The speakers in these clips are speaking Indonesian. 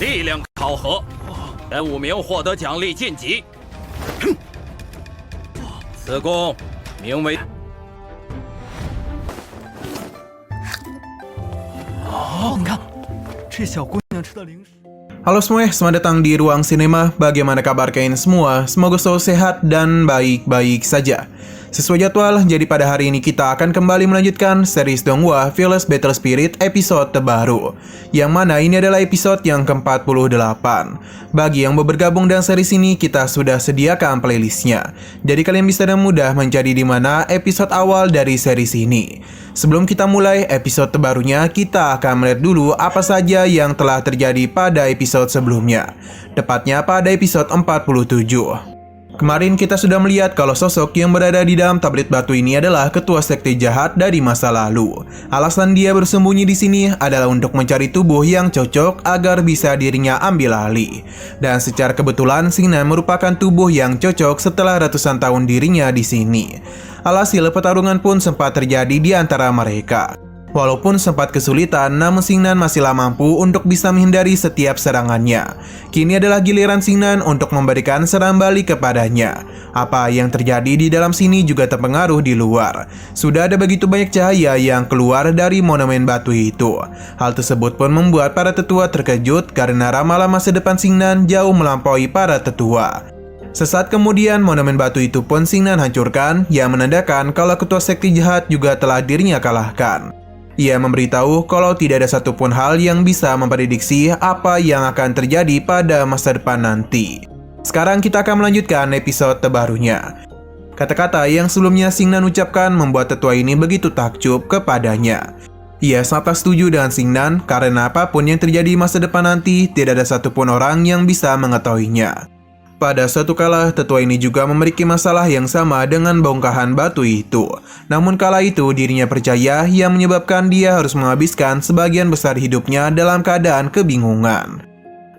力量考核，前5名获得奖励晋级。此弓名为哦，你看，这小姑娘吃的零食。 Halo semua, selamat datang di Ruang Sinema. Bagaimana kabar kalian semua? Semoga selalu sehat dan baik-baik saja. Sesuai jadwal, jadi pada hari ini kita akan kembali melanjutkan series Donghua Fearless Battle Spirit episode terbaru, yang mana ini adalah episode yang ke-48. Bagi yang bergabung dengan series ini, kita sudah sediakan playlistnya, jadi kalian bisa dengan mudah mencari di mana episode awal dari series ini. Sebelum kita mulai episode terbarunya, kita akan melihat dulu apa saja yang telah terjadi pada episode sebelumnya, tepatnya pada episode 47. Kemarin kita sudah melihat kalau sosok yang berada di dalam tablet batu ini adalah ketua sekte jahat dari masa lalu. Alasan dia bersembunyi di sini adalah untuk mencari tubuh yang cocok agar bisa dirinya ambil alih. Dan secara kebetulan Xingnan merupakan tubuh yang cocok setelah ratusan tahun dirinya di sini. Alhasil pertarungan pun sempat terjadi di antara mereka. Walaupun sempat kesulitan, namun Xingnan masihlah mampu untuk bisa menghindari setiap serangannya. Kini adalah giliran Xingnan untuk memberikan serangan balik kepadanya. Apa yang terjadi di dalam sini juga terpengaruh di luar. Sudah ada begitu banyak cahaya yang keluar dari monumen batu itu. Hal tersebut pun membuat para tetua terkejut karena ramalan masa depan Xingnan jauh melampaui para tetua. Sesaat kemudian, monumen batu itu pun Xingnan hancurkan, yang menandakan kalau ketua sekte jahat juga telah dirinya kalahkan. Ia memberitahu kalau tidak ada satupun hal yang bisa memprediksi apa yang akan terjadi pada masa depan nanti. Sekarang kita akan melanjutkan episode terbarunya. Kata-kata yang sebelumnya Xingnan ucapkan membuat tetua ini begitu takjub kepadanya. Ia sangat setuju dengan Xingnan karena apapun yang terjadi di masa depan nanti, tidak ada satupun orang yang bisa mengetahuinya. Pada suatu kala, tetua ini juga memiliki masalah yang sama dengan bongkahan batu itu. Namun kala itu dirinya percaya yang menyebabkan dia harus menghabiskan sebagian besar hidupnya dalam keadaan kebingungan.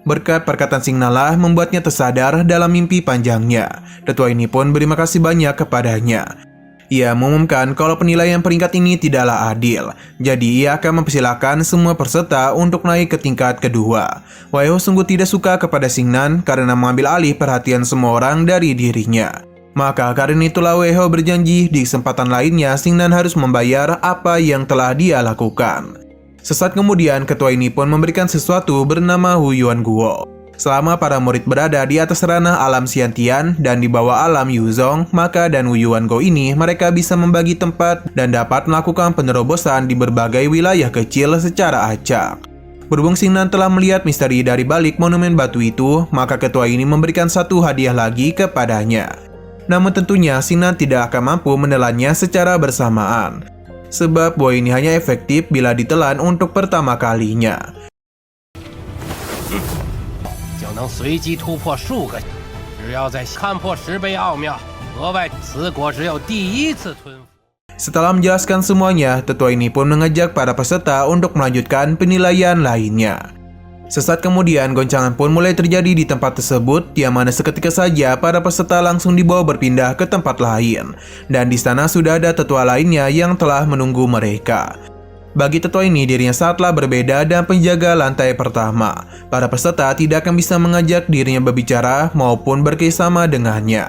Berkat perkataan Xingnan lah membuatnya tersadar dalam mimpi panjangnya. Tetua ini pun berterima kasih banyak kepadanya. Ia mengumumkan kalau penilaian peringkat ini tidaklah adil, jadi ia akan mempersilahkan semua peserta untuk naik ke tingkat kedua. Waiho sungguh tidak suka kepada Xingnan karena mengambil alih perhatian semua orang dari dirinya. Maka karena itulah Waiho berjanji di kesempatan lainnya Xingnan harus membayar apa yang telah dia lakukan. Sesaat kemudian ketua ini pun memberikan sesuatu bernama Huyuan Guo. Selama para murid berada di atas ranah alam Xiantian dan di bawah alam Yuzong, maka dan Huyuan Go ini mereka bisa membagi tempat dan dapat melakukan penerobosan di berbagai wilayah kecil secara acak. Berhubung Xingnan telah melihat misteri dari balik monumen batu itu, maka ketua ini memberikan satu hadiah lagi kepadanya. Namun tentunya Xingnan tidak akan mampu menelannya secara bersamaan, sebab buah ini hanya efektif bila ditelan untuk pertama kalinya. 能随机突破数个，只要在看破10倍奥妙，额外此果只有第一次吞服。 Setelah menjelaskan semuanya, tetua ini pun mengajak para peserta untuk melanjutkan penilaian lainnya. Sesaat kemudian, goncangan pun mulai terjadi di tempat tersebut, yang mana seketika saja para peserta langsung dibawa berpindah ke tempat lain. Dan di sana sudah ada tetua lainnya yang telah menunggu mereka. Bagi tetua ini, dirinya sangatlah berbeda dan penjaga lantai pertama. Para peserta tidak akan bisa mengajak dirinya berbicara maupun berkesama dengannya.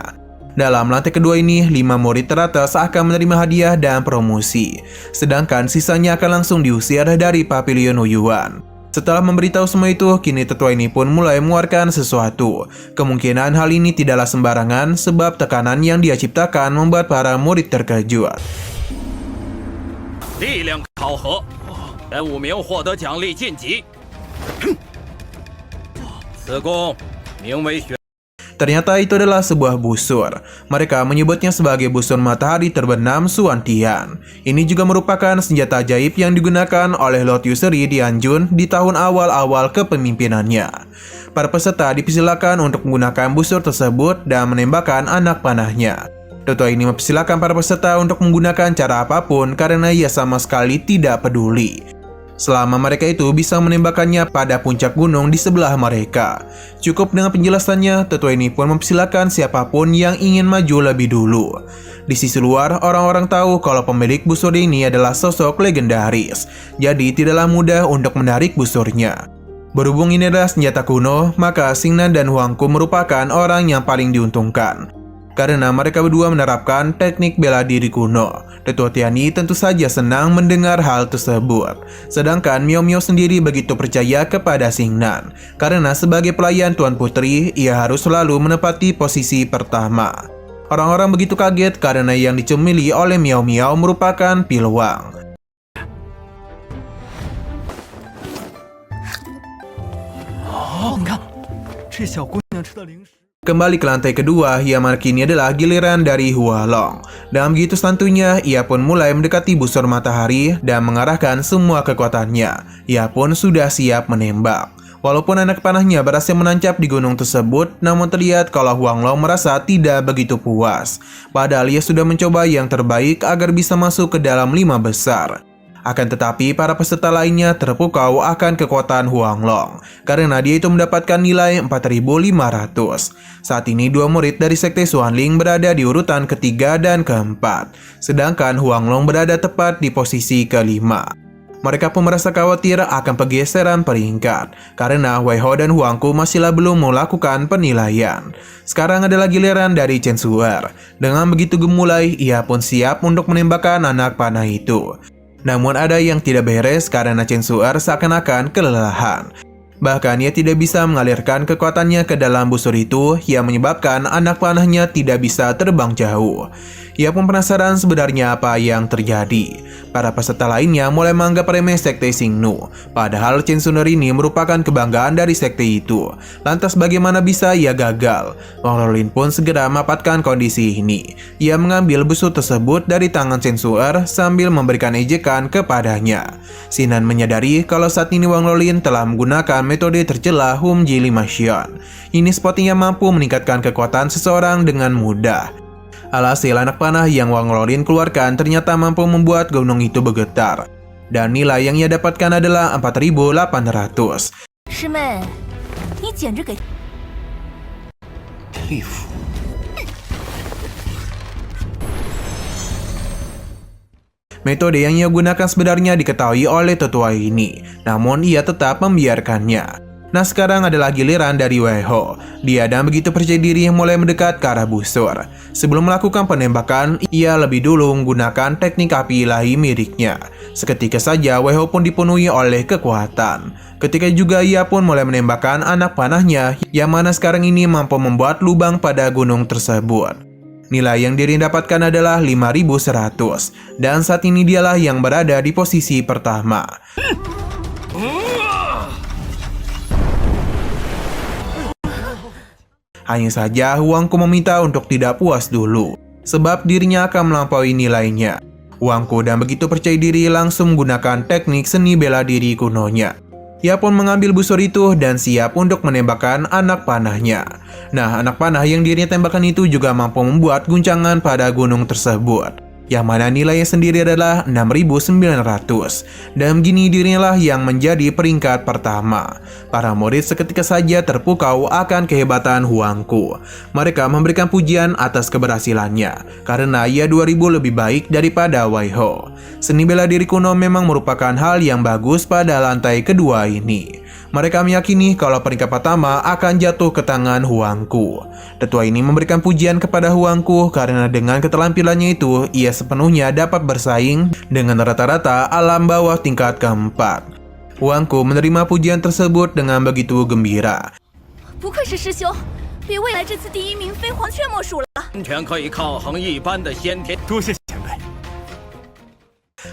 Dalam lantai kedua ini, 5 murid teratas akan menerima hadiah dan promosi. Sedangkan sisanya akan langsung diusir dari Pavilion Huyuan. Setelah memberitahu semua itu, kini tetua ini pun mulai mengeluarkan sesuatu. Kemungkinan hal ini tidaklah sembarangan sebab tekanan yang dia ciptakan membuat para murid terkejut. 力量考核，前5名获得奖励晋级。此弓名为玄。 Ternyata itu adalah sebuah busur. Mereka menyebutnya sebagai busur matahari terbenam Xuantian. Ini juga merupakan senjata ajaib yang digunakan oleh Lord Yuseri di Anjun di tahun awal-awal kepemimpinannya. Para peserta dipersilakan untuk menggunakan busur tersebut dan menembakkan anak panahnya. Tetua ini mempersilahkan para peserta untuk menggunakan cara apapun karena ia sama sekali tidak peduli. Selama mereka itu bisa menembakkannya pada puncak gunung di sebelah mereka. Cukup dengan penjelasannya, tetua ini pun mempersilahkan siapapun yang ingin maju lebih dulu. Di sisi luar, orang-orang tahu kalau pemilik busur ini adalah sosok legendaris, jadi tidaklah mudah untuk menarik busurnya. Berhubung ini adalah senjata kuno, maka Xingnan dan Huangku merupakan orang yang paling diuntungkan. Karena mereka berdua menerapkan teknik bela diri kuno. Tetua Tianyi tentu saja senang mendengar hal tersebut. Sedangkan Miao Miao sendiri begitu percaya kepada Xingnan. Karena sebagai pelayan Tuan Putri, ia harus selalu menepati posisi pertama. Orang-orang begitu kaget karena yang dicemili oleh Miao Miao merupakan Piluang. Kembali ke lantai kedua, yang mana kini adalah giliran dari Hua Long. Dan begitu santunya, ia pun mulai mendekati busur matahari dan mengarahkan semua kekuatannya. Ia pun sudah siap menembak. Walaupun anak panahnya berhasil menancap di gunung tersebut, namun terlihat kalau Huang Long merasa tidak begitu puas. Padahal ia sudah mencoba yang terbaik agar bisa masuk ke dalam 5 besar. Akan tetapi, para peserta lainnya terpukau akan kekuatan Huang Long, karena dia itu mendapatkan nilai 4.500. Saat ini, 2 murid dari Sekte Xuanling berada di urutan ketiga dan keempat, sedangkan Huang Long berada tepat di posisi kelima. Mereka pun merasa khawatir akan pergeseran peringkat, karena Wei Ho dan Huangku masihlah belum melakukan penilaian. Sekarang adalah giliran dari Chen Su'er. Dengan begitu gemulai, ia pun siap untuk menembakkan anak panah itu. Namun ada yang tidak beres karena Chen Su'er seakan-akan kelelahan. Bahkan ia tidak bisa mengalirkan kekuatannya ke dalam busur itu yang menyebabkan anak panahnya tidak bisa terbang jauh. Ia pun penasaran sebenarnya apa yang terjadi. Para peserta lainnya mulai menganggap remeh Sekte Xingnu, padahal Chen Su'er ini merupakan kebanggaan dari sekte itu. Lantas bagaimana bisa ia gagal? Wang Lolin pun segera memanfaatkan kondisi ini. Ia mengambil busur tersebut dari tangan Chen Su'er sambil memberikan ejekan kepadanya. Xingnan menyadari kalau saat ini Wang Lolin telah menggunakan metode tercela Hum Ji Lima Xian. Ini sepertinya mampu meningkatkan kekuatan seseorang dengan mudah. Alhasil anak panah yang Wang Lolin keluarkan ternyata mampu membuat gunung itu bergetar. Dan nilai yang ia dapatkan adalah 4.800. Metode yang ia gunakan sebenarnya diketahui oleh tetua ini, namun ia tetap membiarkannya. Nah, sekarang adalah giliran dari Wei Ho. Dia dan begitu percaya diri mulai mendekat ke arah busur. Sebelum melakukan penembakan, ia lebih dulu menggunakan teknik api ilahi miliknya. Seketika saja Wei Ho pun dipenuhi oleh kekuatan. Ketika juga ia pun mulai menembakkan anak panahnya, yang mana sekarang ini mampu membuat lubang pada gunung tersebut. Nilai yang diri dapatkan adalah 5.100, dan saat ini dialah yang berada di posisi pertama. Hanya saja Huangku meminta untuk tidak puas dulu, sebab dirinya akan melampaui nilainya. Huangku dan begitu percaya diri langsung menggunakan teknik seni bela diri kunonya. Ia pun mengambil busur itu dan siap untuk menembakkan anak panahnya. Nah, anak panah yang dirinya tembakan itu juga mampu membuat guncangan pada gunung tersebut, yang mana nilainya sendiri adalah 6.900. Dan begini dirinya lah yang menjadi peringkat pertama. Para murid seketika saja terpukau akan kehebatan Huangku. Mereka memberikan pujian atas keberhasilannya, karena ia 2.000 lebih baik daripada Wei Ho. Seni bela diri kuno memang merupakan hal yang bagus pada lantai kedua ini. Mereka meyakini kalau peringkat pertama akan jatuh ke tangan Huangku. Tetua ini memberikan pujian kepada Huangku karena dengan keterampilannya itu, ia sepenuhnya dapat bersaing dengan rata-rata alam bawah tingkat keempat. Huangku menerima pujian tersebut dengan begitu gembira.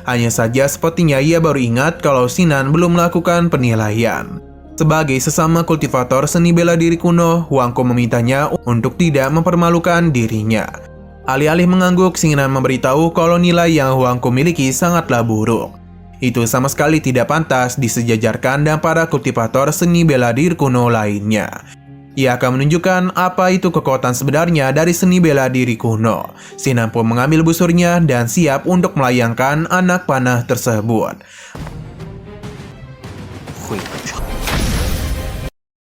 Hanya saja sepertinya ia baru ingat kalau Xingnan belum melakukan penilaian. Sebagai sesama kultivator seni bela diri kuno, Huangku memintanya untuk tidak mempermalukan dirinya. Alih-alih mengangguk, Xingnan memberitahu kalau nilai yang Huangku miliki sangatlah buruk. Itu sama sekali tidak pantas disejajarkan dengan para kultivator seni bela diri kuno lainnya. Ia akan menunjukkan apa itu kekuatan sebenarnya dari seni bela diri kuno. Xingnan pun mengambil busurnya dan siap untuk melayangkan anak panah tersebut.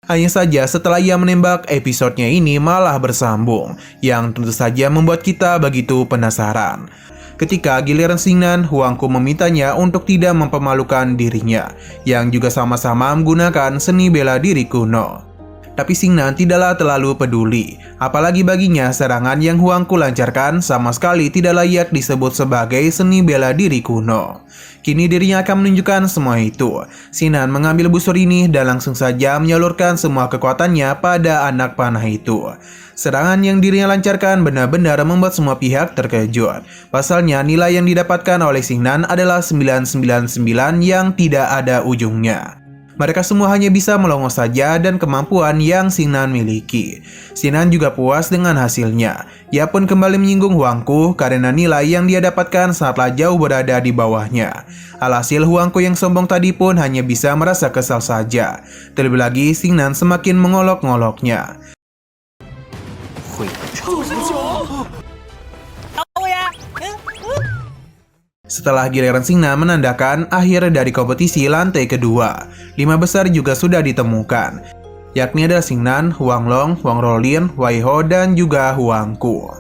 Hanya saja setelah ia menembak, episodenya ini malah bersambung, yang tentu saja membuat kita begitu penasaran. Ketika giliran Xingnan, Huangku memintanya untuk tidak mempermalukan dirinya, yang juga sama-sama menggunakan seni bela diri kuno. Tapi Xingnan tidaklah terlalu peduli, apalagi baginya serangan yang Huangku lancarkan sama sekali tidak layak disebut sebagai seni bela diri kuno. Kini dirinya akan menunjukkan semua itu. Xingnan mengambil busur ini dan langsung saja menyalurkan semua kekuatannya pada anak panah itu. Serangan yang dirinya lancarkan benar-benar membuat semua pihak terkejut. Pasalnya nilai yang didapatkan oleh Xingnan adalah 999 yang tidak ada ujungnya. Mereka semua hanya bisa melongo saja dan kemampuan yang Xingnan miliki. Xingnan juga puas dengan hasilnya. Ia pun kembali menyinggung Huangku karena nilai yang dia dapatkan sangatlah jauh berada di bawahnya. Alhasil Huangku yang sombong tadi pun hanya bisa merasa kesal saja. Terlebih lagi Xingnan semakin mengolok-ngoloknya. Setelah giliran Xingnan menandakan akhir dari kompetisi lantai kedua, 5 besar juga sudah ditemukan, yakni adalah Xingnan, Huanglong, Huang Rolin, Waiho, dan juga Huangku.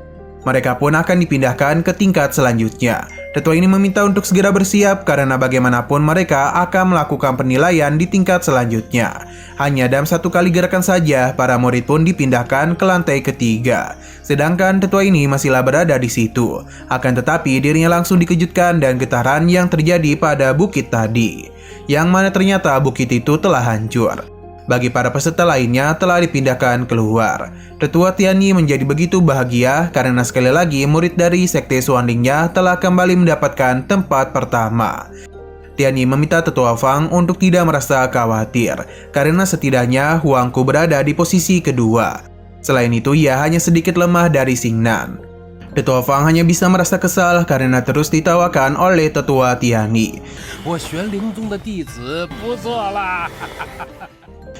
Mereka pun akan dipindahkan ke tingkat selanjutnya. Tetua ini meminta untuk segera bersiap karena bagaimanapun mereka akan melakukan penilaian di tingkat selanjutnya. Hanya dalam 1 kali gerakan saja, para murid pun dipindahkan ke lantai ketiga. Sedangkan tetua ini masihlah berada di situ. Akan tetapi dirinya langsung dikejutkan dan getaran yang terjadi pada bukit tadi. Yang mana ternyata bukit itu telah hancur. Bagi para peserta lainnya telah dipindahkan keluar. Tetua Tianyi menjadi begitu bahagia karena sekali lagi murid dari sekte Xuanlingnya telah kembali mendapatkan tempat pertama. Tianyi meminta Tetua Fang untuk tidak merasa khawatir karena setidaknya Huangku berada di posisi kedua. Selain itu ia hanya sedikit lemah dari Xingnan. Tetua Fang hanya bisa merasa kesal karena terus ditawakan oleh Tetua Tianyi.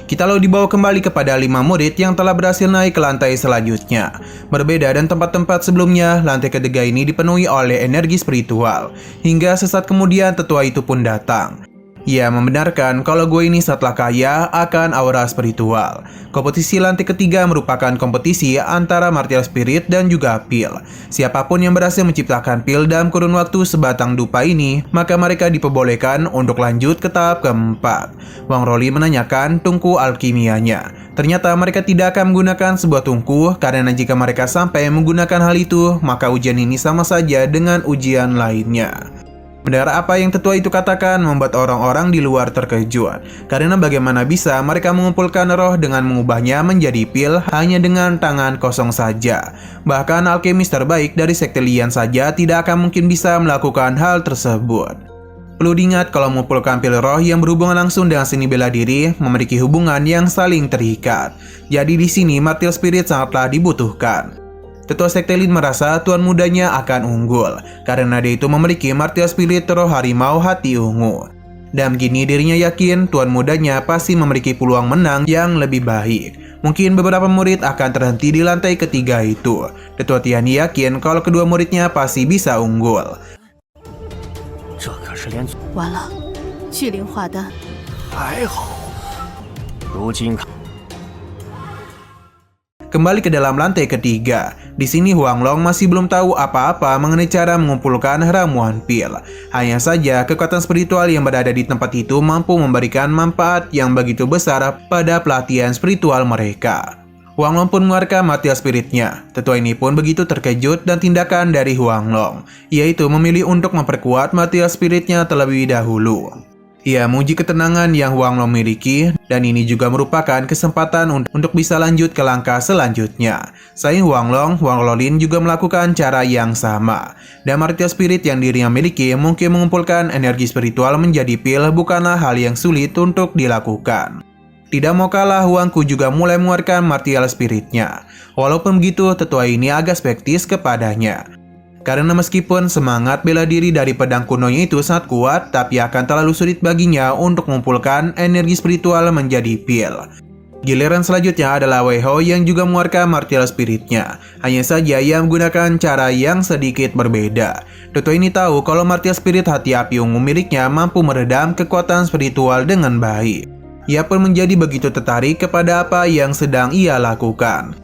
Kita lalu dibawa kembali kepada 5 murid yang telah berhasil naik ke lantai selanjutnya. Berbeda dan tempat-tempat sebelumnya, lantai ketiga ini dipenuhi oleh energi spiritual. Hingga sesaat kemudian tetua itu pun datang. Ia membenarkan kalau gue ini setelah kaya akan aura spiritual. Kompetisi lantai ketiga merupakan kompetisi antara martial spirit dan juga pil. Siapapun yang berhasil menciptakan pil dalam kurun waktu sebatang dupa ini, maka mereka diperbolehkan untuk lanjut ke tahap keempat. Wang Roli menanyakan tungku alkimianya. Ternyata mereka tidak akan menggunakan sebuah tungku karena jika mereka sampai menggunakan hal itu, maka ujian ini sama saja dengan ujian lainnya. Mendengar apa yang tetua itu katakan membuat orang-orang di luar terkejut. Karena bagaimana bisa mereka mengumpulkan roh dengan mengubahnya menjadi pil hanya dengan tangan kosong saja. Bahkan alkemis terbaik dari sekte Lian saja tidak akan mungkin bisa melakukan hal tersebut. Perlu diingat kalau mengumpulkan pil roh yang berhubungan langsung dengan seni bela diri memiliki hubungan yang saling terikat. Jadi di sini martial spirit sangatlah dibutuhkan. Tetua sekte Lin merasa tuan mudanya akan unggul karena dia itu memiliki martial spirit roh harimau hati ungu. Dan begini dirinya yakin tuan mudanya pasti memiliki peluang menang yang lebih baik. Mungkin beberapa murid akan terhenti di lantai ketiga itu. Tetua Tianyi yakin kalau kedua muridnya pasti bisa unggul. Kembali ke dalam lantai ketiga. Di sini Huanglong masih belum tahu apa-apa mengenai cara mengumpulkan ramuan pil. Hanya saja kekuatan spiritual yang berada di tempat itu mampu memberikan manfaat yang begitu besar pada pelatihan spiritual mereka. Huanglong pun mengeluarkan martial spiritnya. Tetua ini pun begitu terkejut dan tindakan dari Huanglong, yaitu memilih untuk memperkuat martial spiritnya terlebih dahulu. Ia menguji ketenangan yang Huanglong miliki, dan ini juga merupakan kesempatan untuk bisa lanjut ke langkah selanjutnya. Selain Huanglong, Huang Rolin juga melakukan cara yang sama. Dan martial spirit yang dirinya miliki mungkin mengumpulkan energi spiritual menjadi pil bukanlah hal yang sulit untuk dilakukan. Tidak mau kalah, Huangku juga mulai mengeluarkan martial spiritnya. Walaupun begitu, tetua ini agak skeptis kepadanya. Karena meskipun semangat bela diri dari pedang kunonya itu sangat kuat, tapi akan terlalu sulit baginya untuk mengumpulkan energi spiritual menjadi pil. Giliran selanjutnya adalah Weiho yang juga mengeluarkan martial spiritnya. Hanya saja ia menggunakan cara yang sedikit berbeda. Tetua ini tahu kalau martial spirit hati api ungu miliknya mampu meredam kekuatan spiritual dengan baik. Ia pun menjadi begitu tertarik kepada apa yang sedang ia lakukan.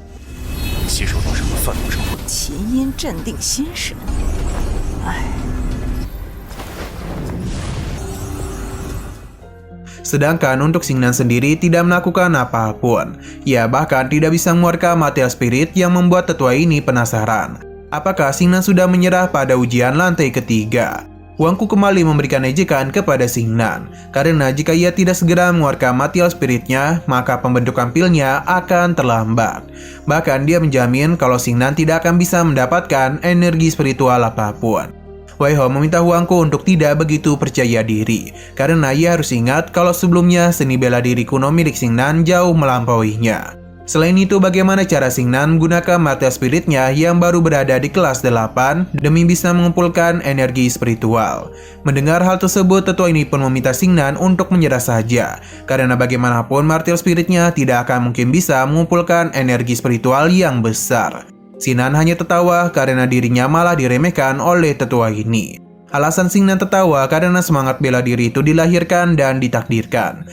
Sedangkan untuk Xingnan sendiri tidak melakukan apapun. Ia bahkan tidak bisa mengeluarkan material spirit yang membuat tetua ini penasaran. Apakah Xingnan sudah menyerah pada ujian lantai ketiga? Wangku kembali memberikan ejekan kepada Xingnan, karena jika ia tidak segera mengeluarkan material spiritnya, maka pembentukan pilnya akan terlambat. Bahkan dia menjamin kalau Xingnan tidak akan bisa mendapatkan energi spiritual apapun. Wei Hao meminta Huangku untuk tidak begitu percaya diri, karena ia harus ingat kalau sebelumnya seni bela diri kuno milik Xingnan jauh melampauinya. Selain itu, bagaimana cara Xingnan menggunakan material spiritnya yang baru berada di kelas 8 demi bisa mengumpulkan energi spiritual. Mendengar hal tersebut, tetua ini pun meminta Xingnan untuk menyerah saja, karena bagaimanapun material spiritnya tidak akan mungkin bisa mengumpulkan energi spiritual yang besar. Xingnan hanya tertawa karena dirinya malah diremehkan oleh tetua ini. Alasan Xingnan tertawa karena semangat bela diri itu dilahirkan dan ditakdirkan.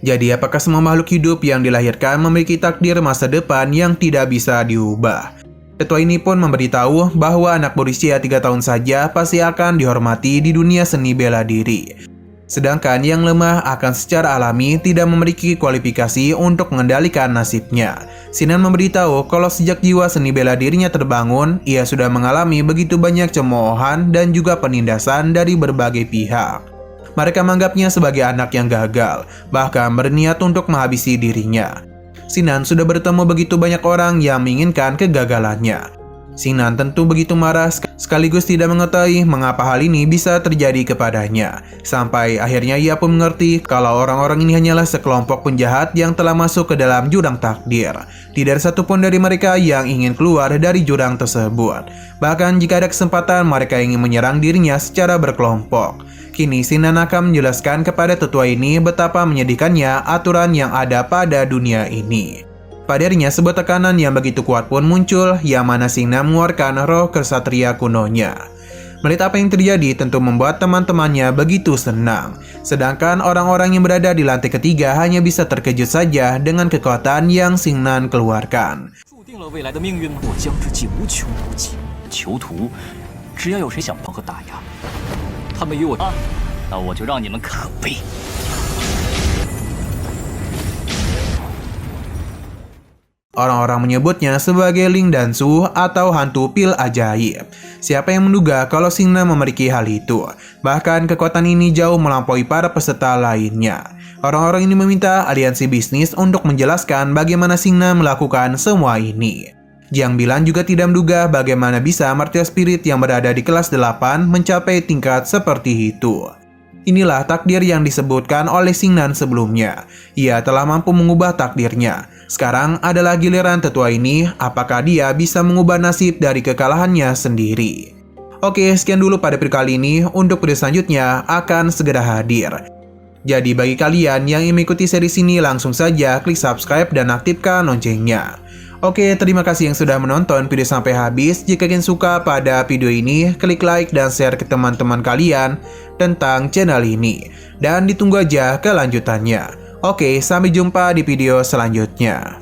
Jadi apakah semua makhluk hidup yang dilahirkan memiliki takdir masa depan yang tidak bisa diubah? Tetua ini pun memberitahu bahwa anak berusia 3 tahun saja pasti akan dihormati di dunia seni bela diri. Sedangkan yang lemah akan secara alami tidak memiliki kualifikasi untuk mengendalikan nasibnya. Xingnan memberitahu kalau sejak jiwa seni bela dirinya terbangun, ia sudah mengalami begitu banyak cemoohan dan juga penindasan dari berbagai pihak. Mereka menganggapnya sebagai anak yang gagal, bahkan berniat untuk menghabisi dirinya. Xingnan sudah bertemu begitu banyak orang yang menginginkan kegagalannya. Xingnan tentu begitu marah sekaligus tidak mengetahui mengapa hal ini bisa terjadi kepadanya. Sampai akhirnya ia pun mengerti kalau orang-orang ini hanyalah sekelompok penjahat yang telah masuk ke dalam jurang takdir. Tidak ada satupun dari mereka yang ingin keluar dari jurang tersebut. Bahkan jika ada kesempatan mereka ingin menyerang dirinya secara berkelompok. Kini Xingnan akan menjelaskan kepada tetua ini betapa menyedihkannya aturan yang ada pada dunia ini. Padanya sebuah tekanan yang begitu kuat pun muncul, yang mana Xingnan mengeluarkan roh kesatria kunonya. Melihat apa yang terjadi tentu membuat teman-temannya begitu senang. Sedangkan orang-orang yang berada di lantai ketiga hanya bisa terkejut saja dengan kekuatan yang Xingnan keluarkan. Orang-orang menyebutnya sebagai Ling Dansu atau hantu pil ajaib. Siapa yang menduga kalau Xingnan memiliki hal itu? Bahkan kekuatan ini jauh melampaui para peserta lainnya. Orang-orang ini meminta aliansi bisnis untuk menjelaskan bagaimana Xingnan melakukan semua ini. Jiang Bilan juga tidak menduga bagaimana bisa material spirit yang berada di kelas 8 mencapai tingkat seperti itu. Inilah takdir yang disebutkan oleh Xingnan sebelumnya. Ia telah mampu mengubah takdirnya. Sekarang adalah giliran tetua ini, apakah dia bisa mengubah nasib dari kekalahannya sendiri. Oke, sekian dulu pada video kali ini. Untuk video selanjutnya akan segera hadir. Jadi bagi kalian yang ingin mengikuti series ini, langsung saja klik subscribe dan aktifkan loncengnya. Oke, terima kasih yang sudah menonton video sampai habis. Jika kalian suka pada video ini, klik like dan share ke teman-teman kalian tentang channel ini. Dan ditunggu aja kelanjutannya. Oke, sampai jumpa di video selanjutnya.